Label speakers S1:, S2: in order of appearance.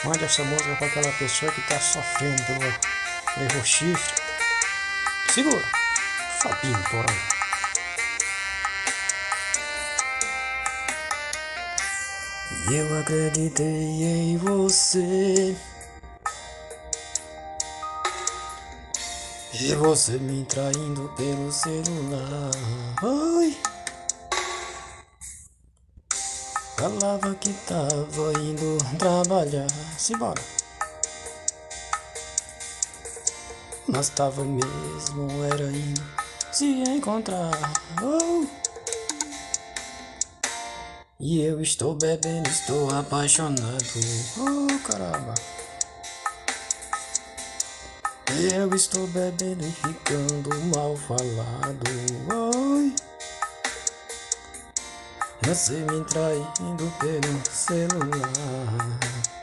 S1: Mande essa música para aquela pessoa que tá sofrendo pelo chifre. Segura. Fabinho Porão. Eu acreditei em você e você me traindo pelo celular. Ai. Falava que tava indo trabalhar. Simbora. Mas tava mesmo, era indo se encontrar. Oh. E eu estou bebendo, estou apaixonado. Oh, caramba. Eu estou bebendo e ficando mal falado. Oi. Você me traindo pelo celular.